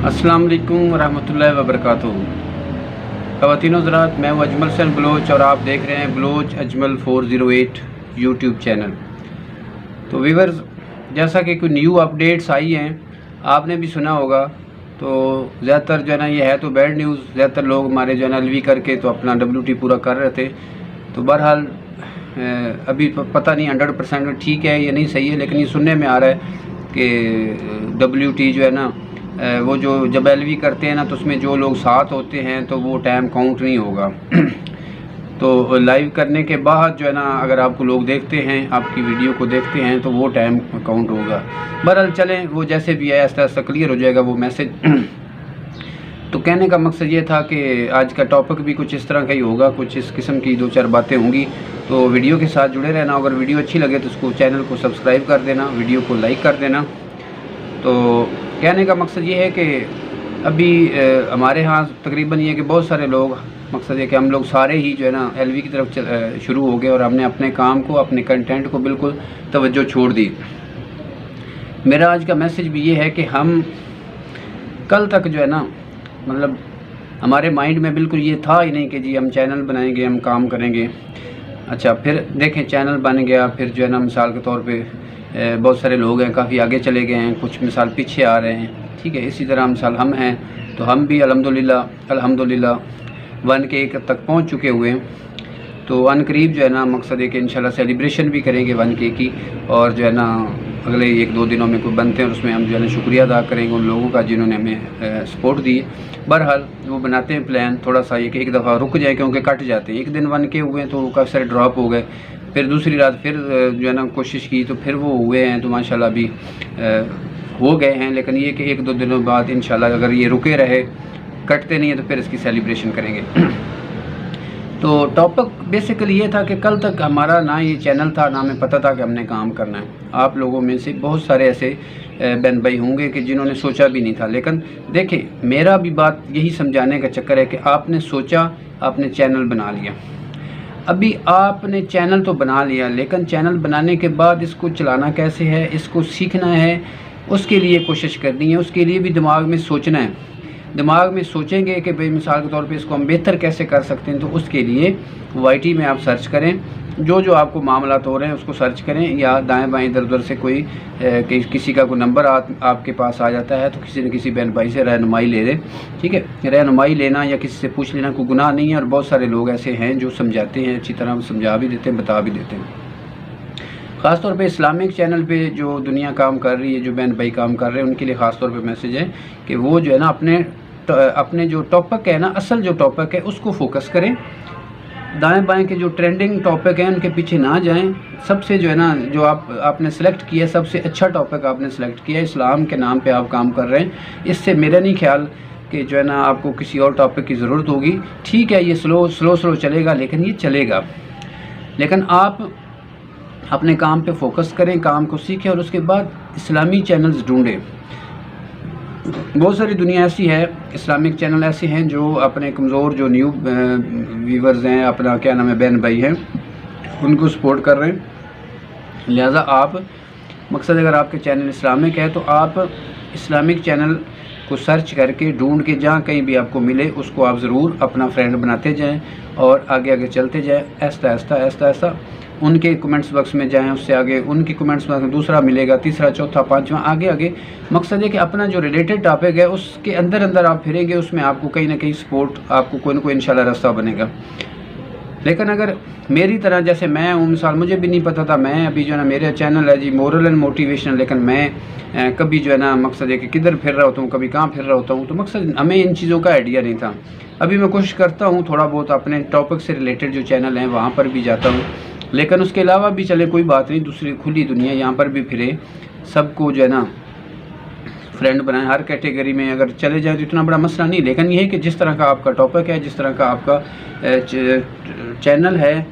अस्सलाम वालेकुम रहमतुल्लाहि व बरकातुहू। ख़वातीन हज़रात, मैं हूं अजमल हसन बलोच और आप देख रहे हैं बलोच अजमल 408 यूट्यूब चैनल। तो व्यूअर्स, जैसा कि कोई न्यू अपडेट्स आई हैं, आपने भी सुना होगा। तो ज़्यादातर जो है ना, ये है तो बैड न्यूज़। ज़्यादातर लोग हमारे जो है ना LV करके तो अपना WT पूरा कर रहे थे। तो बहरहाल अभी पता नहीं 100% ठीक है या नहीं सही है, लेकिन ये सुनने में आ रहा है कि WT जो है ना, वो जो जब LV करते हैं ना, तो उसमें जो लोग साथ होते हैं तो वो टाइम काउंट नहीं होगा। तो लाइव करने के बाद जो है ना, अगर आपको लोग देखते हैं, आपकी वीडियो को देखते हैं, तो वो टाइम काउंट होगा। बहरहाल चलें, वो जैसे भी है आहिस्ता आहिस्ता क्लियर हो जाएगा वो मैसेज। तो कहने का मकसद ये था कि आज का टॉपिक भी कुछ इस तरह का ही होगा, कुछ इस किस्म की 2-4 बातें होंगी। तो वीडियो के साथ जुड़े रहना। अगर वीडियो अच्छी लगे तो उसको चैनल को सब्सक्राइब कर देना, वीडियो को लाइक कर देना। तो कहने का मकसद ये है कि अभी हमारे यहाँ तकरीबन ये है कि बहुत सारे लोग, मकसद है कि हम लोग सारे ही जो है ना LV की तरफ शुरू हो गए और हमने अपने काम को, अपने कंटेंट को बिल्कुल तवज्जो छोड़ दी। मेरा आज का मैसेज भी ये है कि हम कल तक जो है ना, मतलब हमारे माइंड में बिल्कुल ये था ही नहीं कि जी हम चैनल बनाएंगे, हम काम करेंगे। अच्छा, फिर देखें चैनल बन गया, फिर जो है ना मिसाल के तौर पे बहुत सारे लोग हैं काफ़ी आगे चले गए हैं, कुछ मिसाल पीछे आ रहे हैं, ठीक है। इसी तरह मिसाल हम हैं तो हम भी अल्हम्दुलिल्लाह 1K तक पहुंच चुके हुए हैं। तो अनकरीब जो है ना, मकसद है कि इंशाल्लाह सेलिब्रेशन भी करेंगे 1K की, और जो है ना अगले 1-2 दिनों में कोई बनते हैं और उसमें हम जो है ना शुक्रिया अदा करेंगे उन लोगों का जिन्होंने हमें सपोर्ट दी। बहरहाल वो बनाते हैं प्लान, थोड़ा सा ये कि एक दफ़ा रुक जाए क्योंकि कट जाते हैं। एक दिन 1K हुए हैं तो काफ़ी सारे ड्रॉप हो गए, फिर दूसरी रात फिर जो है ना कोशिश की तो फिर वो हुए हैं, तो माशाल्लाह अभी हो गए हैं। लेकिन ये कि 1-2 दिनों बाद इंशाल्लाह अगर ये रुके रहे, कटते नहीं है, तो फिर इसकी सेलिब्रेशन करेंगे। तो टॉपिक बेसिकली ये था कि कल तक हमारा ना ये चैनल था, ना हमें पता था कि हमने काम करना है। आप लोगों में से बहुत सारे ऐसे बहन भाई होंगे कि जिन्होंने सोचा भी नहीं था। लेकिन देखें, मेरा भी बात यही समझाने का चक्कर है कि आपने सोचा, आपने चैनल बना लिया। अभी आपने चैनल तो बना लिया, लेकिन चैनल बनाने के बाद इसको चलाना कैसे है, इसको सीखना है, उसके लिए कोशिश करनी है। उसके लिए भी दिमाग में सोचना है। दिमाग में सोचेंगे कि भाई मिसाल के तौर पे इसको हम बेहतर कैसे कर सकते हैं, तो उसके लिए YT में आप सर्च करें, जो आपको मामलात हो रहे हैं उसको सर्च करें, या दाएं बाएं इधर उधर से कोई किसी का कोई नंबर आपके पास आ जाता है तो किसी न किसी बहन भाई से रहनुमाई ले लें, ठीक है। रहनुमाई लेना या किसी से पूछ लेना कोई गुनाह नहीं है, और बहुत सारे लोग ऐसे हैं जो समझाते हैं, अच्छी तरह समझा भी देते हैं, बता भी देते हैं। ख़ास तौर पे इस्लामिक चैनल पे जो दुनिया काम कर रही है, जो बहन भाई काम कर रहे हैं, उनके लिए ख़ास तौर पे मैसेज है कि वो जो है ना अपने जो टॉपिक है ना, असल जो टॉपिक है उसको फोकस करें। दाएं बाएं के जो ट्रेंडिंग टॉपिक हैं उनके पीछे ना जाएं। सबसे जो है ना, जो आपने सेलेक्ट किया, सबसे अच्छा टॉपिक आपने सेलेक्ट किया, इस्लाम के नाम पे आप काम कर रहे हैं। इससे मेरा नहीं ख्याल कि जो है ना आपको किसी और टॉपिक की ज़रूरत होगी। ठीक है, ये स्लो चलेगा, लेकिन ये चलेगा। लेकिन आप अपने काम पे फोकस करें, काम को सीखें, और उसके बाद इस्लामी चैनल्स ढूंढें। बहुत सारी दुनिया ऐसी है, इस्लामिक चैनल ऐसे हैं जो अपने कमज़ोर जो न्यू व्यूवर्स हैं, अपना क्या नाम है, बहन भाई हैं, उनको सपोर्ट कर रहे हैं। लिहाजा आप, मकसद अगर आपके चैनल इस्लामिक है तो आप इस्लामिक चैनल को सर्च करके ढूंढ के जहाँ कहीं भी आपको मिले उसको आप ज़रूर अपना फ्रेंड बनाते जाएं और आगे आगे चलते जाएं। ऐसा उनके कमेंट्स बॉक्स में जाएं, उससे आगे उनकी कमेंट्स बॉक्स में दूसरा मिलेगा, तीसरा, चौथा, पांचवा, आगे मकसद है कि अपना जो रिलेटेड टॉपिक है उसके अंदर आप फिरेंगे, उसमें आपको कहीं ना कहीं सपोर्ट, आपको कोई ना कोई इंशाल्लाह रास्ता बनेगा। लेकिन अगर मेरी तरह, जैसे मैं हूँ, मिसाल मुझे भी नहीं पता था, मैं अभी जो है ना मेरा चैनल है जी मोरल एंड मोटिवेशनल, लेकिन मैं कभी जो है ना मकसद है कि किधर फिर रहा होता हूँ, कभी कहाँ फिर रहा होता हूँ, तो मकसद हमें इन चीज़ों का आइडिया नहीं था। अभी मैं कोशिश करता हूँ थोड़ा बहुत अपने टॉपिक से रिलेटेड जो चैनल हैं वहाँ पर भी जाता हूँ, लेकिन उसके अलावा भी चले कोई बात नहीं, दूसरी खुली दुनिया यहाँ पर भी फिरे, सबको जो है ना फ्रेंड बनाएं। हर कैटेगरी में अगर चले जाए तो इतना बड़ा मसला नहीं, लेकिन ये है कि जिस तरह का आपका टॉपिक है, जिस तरह का आपका चैनल है,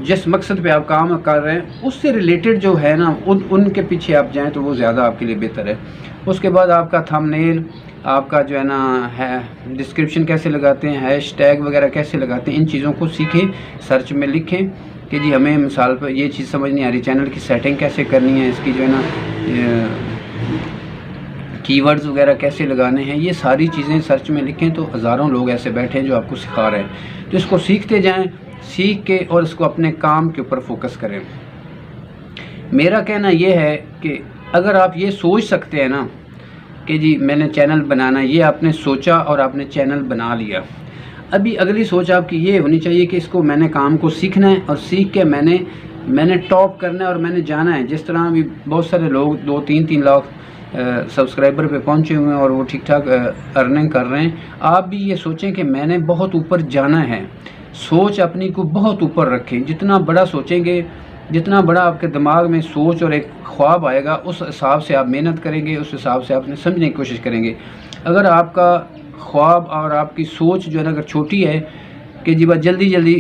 जिस मकसद पे आप काम कर रहे हैं, उससे रिलेटेड जो है ना उनके पीछे आप जाएं तो वो ज़्यादा आपके लिए बेहतर है। उसके बाद आपका थंबनेल, आपका जो है ना है डिस्क्रिप्शन कैसे लगाते हैं, हैशटैग वगैरह कैसे लगाते हैं, इन चीज़ों को सीखें, सर्च में लिखें कि जी हमें मिसाल पर ये चीज़ समझ नहीं आ रही, चैनल की सेटिंग कैसे करनी है, इसकी जो है ना کی ورڈز وغیرہ کیسے لگانے ہیں، یہ ساری چیزیں سرچ میں لکھیں تو ہزاروں لوگ ایسے بیٹھے ہیں جو آپ کو سکھا رہے ہیں، تو اس کو سیکھتے جائیں، سیکھ کے اور اس کو اپنے کام کے اوپر فوکس کریں۔ میرا کہنا یہ ہے کہ اگر آپ یہ سوچ سکتے ہیں نا کہ جی میں نے چینل بنانا ہے، یہ آپ نے سوچا اور آپ نے چینل بنا لیا، ابھی اگلی سوچ آپ کی یہ ہونی چاہیے کہ اس کو میں نے کام کو سیکھنا ہے اور سیکھ کے میں نے ٹاپ کرنا ہے اور میں نے جانا ہے۔ جس طرح ابھی بہت سارے لوگ 2-3 لاکھ سبسکرائبر پہ پہنچے ہوئے ہیں اور وہ ٹھیک ٹھاک ارننگ کر رہے ہیں، آپ بھی یہ سوچیں کہ میں نے بہت اوپر جانا ہے، سوچ اپنی کو بہت اوپر رکھیں، جتنا بڑا سوچیں گے، جتنا بڑا آپ کے دماغ میں سوچ اور ایک خواب آئے گا، اس حساب سے آپ محنت کریں گے، اس حساب سے آپ نے سمجھنے کی کوشش کریں گے۔ اگر آپ کا خواب اور آپ کی سوچ جو ہے نا اگر چھوٹی ہے کہ جی بس جلدی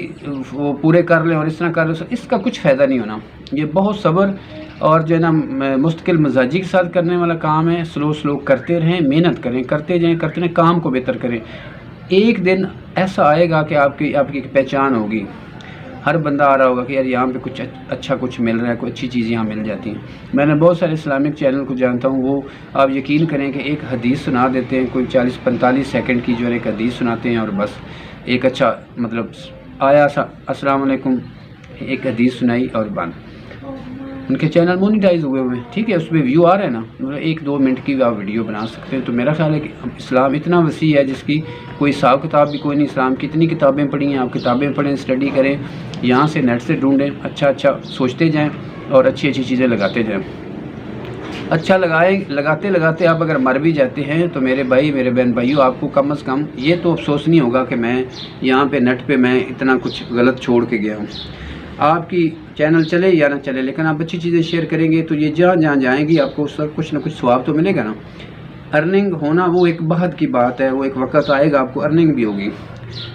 وہ پورے کر لیں اور اس طرح کر لیں، اس کا کچھ فائدہ نہیں ہونا۔ یہ بہت صبر اور جو ہے نا مستقل مزاجی کے ساتھ کرنے والا کام ہے۔ سلو کرتے رہیں، محنت کریں، کرتے جائیں، کام کو بہتر کریں۔ ایک دن ایسا آئے گا کہ آپ کی ایک پہچان ہوگی، ہر بندہ آ رہا ہوگا کہ یار یہاں پہ کچھ اچھا کچھ مل رہا ہے، کوئی اچھی چیز یہاں مل جاتی ہیں۔ میں نے بہت سارے اسلامک چینل کو جانتا ہوں، وہ آپ یقین کریں کہ ایک حدیث سنا دیتے ہیں، کوئی 40-45 سیکنڈ کی جو ہے ایک حدیث سناتے ہیں اور بس ایک اچھا مطلب آیا السلام علیکم، ایک حدیث سنائی اور بند۔ ان کے چینل مونیٹائز ہوئے ہیں، ٹھیک ہے، اس پہ ویو آ رہے ہیں نا، 1-2 منٹ کی آپ ویڈیو بنا سکتے ہیں۔ تو میرا خیال ہے کہ اسلام اتنا وسیع ہے جس کی کوئی حساب کتاب بھی کوئی نہیں۔ اسلام کی اتنی کتابیں پڑھی ہیں، آپ کتابیں پڑھیں، اسٹڈی کریں، یہاں سے نیٹ سے ڈھونڈیں، اچھا سوچتے جائیں اور اچھی چیزیں لگاتے جائیں۔ اچھا لگاتے آپ اگر مر بھی جاتے ہیں تو میرے بھائی، میرے بہن بھائیوں، آپ کو کم از کم یہ تو افسوس نہیں ہوگا کہ میں یہاں پہ نیٹ پہ میں اتنا کچھ غلط چھوڑ کے گیا ہوں۔ آپ کی چینل چلے یا نہ چلے، لیکن آپ اچھی چیزیں شیئر کریں گے تو یہ جہاں جائیں گی آپ کو اس وقت کچھ نہ کچھ ثواب تو ملے گا نا۔ ارننگ ہونا وہ ایک بہت کی بات ہے، وہ ایک وقت آئے گا آپ کو ارننگ بھی ہوگی،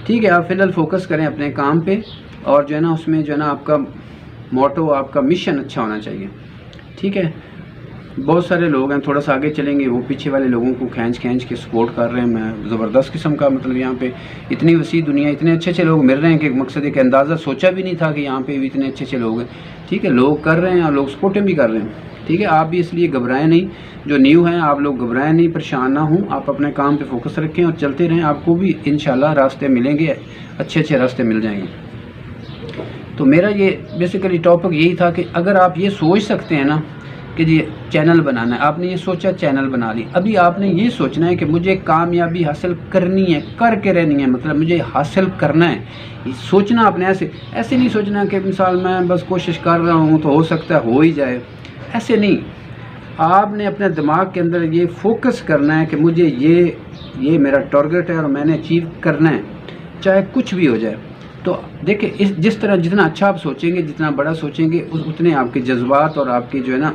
ٹھیک ہے۔ آپ فی الحال فوکس کریں اپنے کام پہ اور جو ہے نا اس میں جو ہے نا آپ کا موٹو، آپ کا مشن اچھا ہونا چاہیے، ٹھیک ہے۔ بہت سارے لوگ ہیں تھوڑا سا آگے چلیں گے، وہ پیچھے والے لوگوں کو کھینچ کے سپورٹ کر رہے ہیں۔ میں زبردست قسم کا مطلب یہاں پہ اتنی وسیع دنیا، اتنے اچھے لوگ مل رہے ہیں کہ مقصد ایک اندازہ سوچا بھی نہیں تھا کہ یہاں پہ بھی اتنے اچھے لوگ ہیں، ٹھیک ہے۔ لوگ کر رہے ہیں اور لوگ سپورٹیں بھی کر رہے ہیں، ٹھیک ہے۔ آپ بھی اس لیے گھبرائیں نہیں، جو نیو ہیں آپ لوگ گھبرائیں نہیں، پریشان نہ ہوں، آپ اپنے کام پہ فوکس رکھیں اور چلتے رہیں، آپ کو بھی انشاءاللہ راستے ملیں گے، اچھے راستے مل جائیں گے۔ تو میرا یہ بیسیکلی ٹاپک یہی تھا کہ اگر آپ یہ سوچ سکتے ہیں نا کہ جی چینل بنانا ہے، آپ نے یہ سوچا چینل بنا لی، ابھی آپ نے یہ سوچنا ہے کہ مجھے کامیابی حاصل کرنی ہے، کر کے رہنی ہے، مطلب مجھے حاصل کرنا ہے۔ سوچنا آپ نے ایسے نہیں سوچنا کہ مثال میں بس کوشش کر رہا ہوں تو ہو سکتا ہے ہو ہی جائے، ایسے نہیں۔ آپ نے اپنے دماغ کے اندر یہ فوکس کرنا ہے کہ مجھے یہ میرا ٹارگٹ ہے اور میں نے اچیو کرنا ہے، چاہے کچھ بھی ہو جائے۔ تو دیکھیں جس طرح جتنا اچھا آپ سوچیں گے، جتنا بڑا سوچیں گے، اتنے آپ کے جذبات اور آپ کی جو ہے نا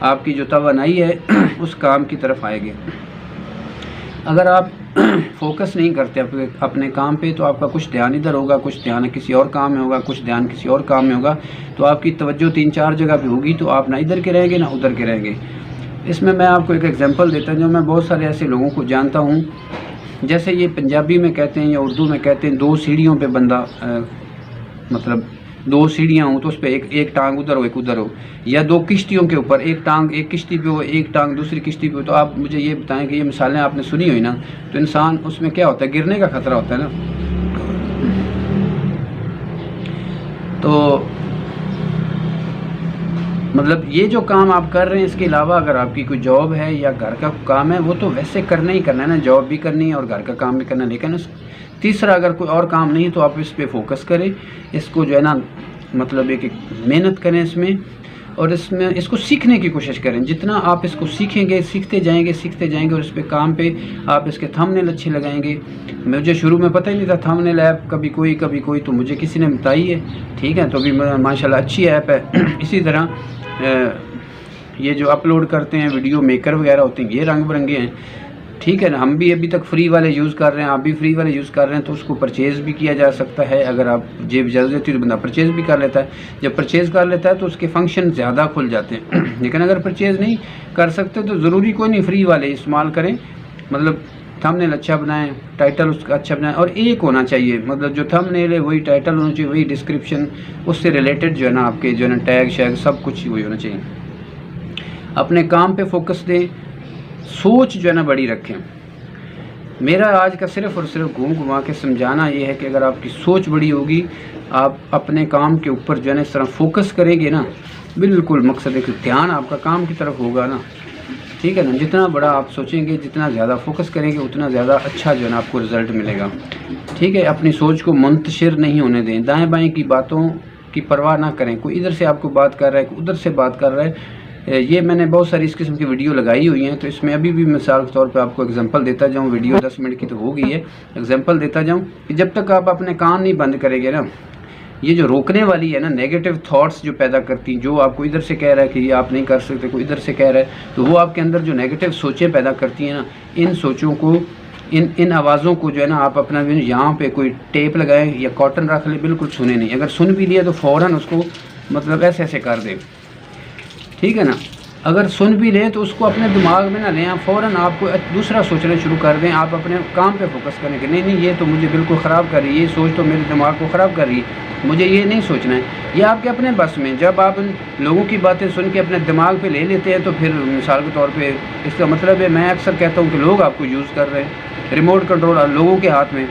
آپ کی جو توانائی ہے اس کام کی طرف آئے گی۔ اگر آپ فوکس نہیں کرتے اپنے کام پہ تو آپ کا کچھ دھیان ادھر ہوگا، کچھ دھیان کسی اور کام میں ہوگا، کچھ دھیان کسی اور کام میں ہوگا، تو آپ کی توجہ 3-4 جگہ پہ ہوگی تو آپ نہ ادھر کے رہیں گے نہ ادھر کے رہیں گے۔ اس میں آپ کو ایک ایگزامپل دیتا ہوں، جو میں بہت سارے ایسے لوگوں کو جانتا ہوں، جیسے یہ پنجابی میں کہتے ہیں یا اردو میں کہتے ہیں 2 سیڑھیوں پہ بندہ، مطلب 2 سیڑھیاں ہوں تو اس پہ ایک ٹانگ ادھر ہو ایک ادھر ہو، یا 2 کشتیوں کے اوپر ایک ٹانگ ایک کشتی پہ ہو، ایک ٹانگ دوسری کشتی پہ ہو، تو آپ مجھے یہ بتائیں کہ یہ مثالیں آپ نے سنی ہوئی نا، تو انسان اس میں کیا ہوتا ہے، گرنے کا خطرہ ہوتا ہے نا۔ تو مطلب یہ جو کام آپ کر رہے ہیں، اس کے علاوہ اگر آپ کی کوئی جاب ہے یا گھر کا کام ہے، وہ تو ویسے کرنا ہی کرنا ہے نا، جاب بھی کرنی ہے اور گھر کا کام بھی کرنا ہے، لیکن تیسرا اگر کوئی اور کام نہیں تو آپ اس پہ فوکس کریں، اس کو جو ہے نا مطلب ایک محنت کریں اس میں، اور اس کو سیکھنے کی کوشش کریں۔ جتنا آپ اس کو سیکھیں گے، سیکھتے جائیں گے اور اس پہ کام پہ آپ اس کے تھمبنیل اچھے لگائیں گے۔ مجھے شروع میں پتہ ہی نہیں تھا تھمبنیل ایپ کبھی کوئی تو مجھے کسی نے بتائی ہے، ٹھیک ہے، تو ابھی ماشاءاللہ اچھی ایپ ہے۔ اسی طرح یہ جو اپلوڈ کرتے ہیں ویڈیو میکر وغیرہ ہوتے ہیں، یہ رنگ برنگے ہیں، ٹھیک ہے نا۔ ہم بھی ابھی تک فری والے یوز کر رہے ہیں، آپ بھی فری والے یوز کر رہے ہیں، تو اس کو پرچیز بھی کیا جا سکتا ہے، اگر آپ جیب اجازت دیتی ہے تو بندہ پرچیز بھی کر لیتا ہے۔ جب پرچیز کر لیتا ہے تو اس کے فنکشن زیادہ کھل جاتے ہیں، لیکن اگر پرچیز نہیں کر سکتے تو ضروری کوئی نہیں، فری والے استعمال کریں، مطلب تھمبنیل اچھا بنائیں، ٹائٹل اس کا اچھا بنائیں، اور ایک ہونا چاہیے، مطلب جو تھمبنیل ہے وہی ٹائٹل ہونا چاہیے، وہی ڈسکرپشن، اس سے ریلیٹڈ جو ہے نا آپ کے جو ہے نا ٹیگ شیگ سب کچھ وہی ہونا چاہیے۔ اپنے کام پہ فوکس دیں، सोच जो है ना बड़ी रखें। मेरा आज का सिर्फ़ और सिर्फ घूम घुमा के समझाना ये है कि अगर आपकी सोच बड़ी होगी, आप अपने काम के ऊपर जो है ना इस तरह फोकस करेंगे ना, बिल्कुल मकसद है कि ध्यान आपका काम की तरफ होगा ना, ठीक है ना। जितना बड़ा आप सोचेंगे, जितना ज़्यादा फोकस करेंगे, उतना ज़्यादा अच्छा जो है ना आपको रिज़ल्ट मिलेगा, ठीक है। अपनी सोच को मुंतशिर नहीं होने दें, दाएं बाएं की बातों की परवाह ना करें। कोई इधर से आपको बात कर रहा है, कोई उधर से बात कर रहा है। ये मैंने बहुत सारी इस किस्म की वीडियो लगाई हुई हैं, तो इसमें अभी भी मिसाल के तौर पे आपको एग्जांपल देता जाऊं। वीडियो 10 मिनट की तो हो गई है, एग्जांपल देता जाऊं कि जब तक आप अपने कान नहीं बंद करेंगे ना, ये जो रोकने वाली है ना नेगेटिव थॉट्स जो पैदा करती, जो आपको इधर से कह रहा है कि ये आप नहीं कर सकते, कोई इधर से कह रहा है, तो वो आपके अंदर जो नेगेटिव सोचें पैदा करती हैं ना, इन सोचों को, इन आवाज़ों को जो है ना आप अपना यहाँ पे कोई टेप लगाएं या कॉटन रख लें, बिल्कुल सुने नहीं। अगर सुन भी लिया तो फ़ौरन उसको मतलब ऐसे ऐसे कर दें, ठीक है ना। अगर सुन भी लें तो उसको अपने दिमाग में ना लें, आप फ़ौरन आपको दूसरा सोचना शुरू कर दें। आप अपने काम पे फोकस करें कि नहीं ये तो मुझे बिल्कुल ख़राब कर रही है, ये सोच तो मेरे दिमाग को ख़राब कर रही है, मुझे ये नहीं सोचना है। ये आपके अपने बस में। जब आप लोगों की बातें सुन के अपने दिमाग पे ले लेते हैं तो फिर मिसाल के तौर पे इसका मतलब है, मैं अक्सर कहता हूँ कि लोग आपको यूज़ कर रहे हैं, रिमोट कंट्रोल लोगों के हाथ में।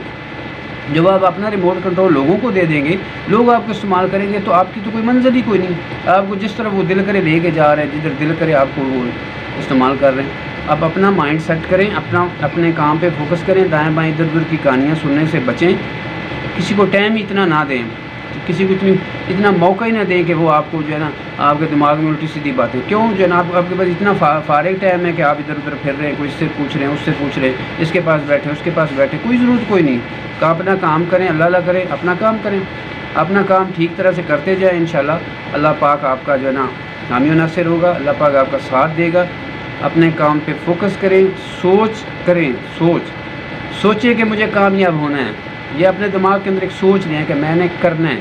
जब आप अपना रिमोट कंट्रोल लोगों को दे देंगे, लोग आपको इस्तेमाल करेंगे, तो आपकी तो कोई मंजिल ही कोई नहीं। आपको जिस तरफ वो दिल करे लेके जा रहे हैं, जिधर दिल करे आपको वो इस्तेमाल कर रहे हैं। आप अपना माइंड सेट करें, अपने काम पे फोकस करें, दाएं बाएं इधर उधर की कहानियाँ सुनने से बचें। किसी को टाइम इतना ना दें, किसी को इतना मौका ही ना दें कि वो आपको जो है ना आपके दिमाग में उल्टी सीधी बातें। क्यों जो है ना आपके पास इतना फारिग टाइम है कि आप इधर उधर फिर रहे हैं, कोई इससे पूछ रहे हैं, उससे पूछ रहे हैं, इसके पास बैठे, उसके पास बैठे, कोई ज़रूरत कोई नहीं। का अपना काम करें, अल्लाह करें, अपना काम करें, अपना काम ठीक तरह से करते जाएँ। इंशाल्लाह अल्लाह पाक आपका जो है ना हामी व नासिर होगा, अल्लाह पाक आपका साथ देगा। अपने काम पे फोकस करें, सोच करें, सोचें कि मुझे कामयाब होना है। ये अपने दिमाग के अंदर एक सोच लें कि मैंने करना है,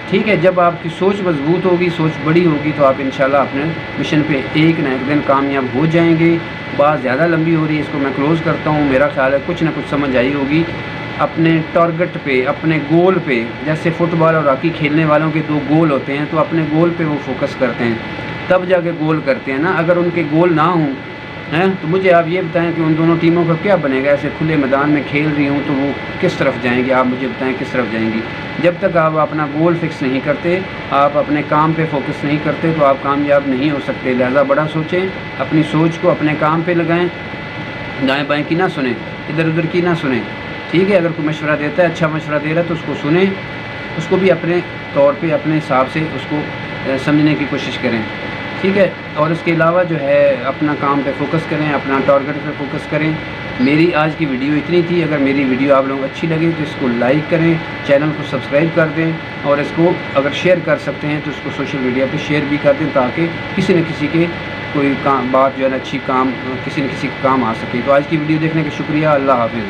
ठीक है। जब आपकी सोच मजबूत होगी, सोच बड़ी होगी, तो आप इंशाल्लाह अपने मिशन पे एक ना एक दिन कामयाब हो जाएंगे। बात ज़्यादा लंबी हो रही है, इसको मैं क्लोज़ करता हूँ। मेरा ख्याल है कुछ ना कुछ समझ आई होगी। अपने टारगेट पे, अपने गोल पे, जैसे फुटबॉल और हॉकी खेलने वालों के 2 गोल होते हैं, तो अपने गोल पे वो फोकस करते हैं, तब जाके गोल करते हैं ना। अगर उनके गोल ना हों हैं तो मुझे आप ये बताएं कि उन दोनों टीमों का क्या बनेगा। ऐसे खुले मैदान में खेल रही हूँ तो वो किस तरफ जाएंगी, आप मुझे बताएं किस तरफ जाएंगी। जब तक आप अपना गोल फिक्स नहीं करते, आप अपने काम पे फोकस नहीं करते, तो आप कामयाब नहीं हो सकते। लिहाजा बड़ा सोचें, अपनी सोच को अपने काम पे लगाएं, दाएं बाएं की ना सुने, इधर उधर की ना सुने, ठीक है। अगर कोई मशवरा देता है, अच्छा मशवरा दे रहा है, तो उसको सुने, उसको भी अपने तौर पे, अपने हिसाब से उसको समझने की कोशिश करें, ठीक है। और इसके अलावा जो है अपना काम पे फोकस करें, अपना टारगेट पे फोकस करें। मेरी आज की वीडियो इतनी थी। अगर मेरी वीडियो आप लोगों को अच्छी लगे तो इसको लाइक करें, चैनल को सब्सक्राइब कर दें, और इसको अगर शेयर कर सकते हैं तो इसको सोशल मीडिया पे शेयर भी कर दें, ताकि किसी न किसी के कोई काम, बात जो है ना अच्छी काम, किसी न किसी का काम आ सके। तो आज की वीडियो देखने का शुक्रिया। अल्लाह हाफिज़।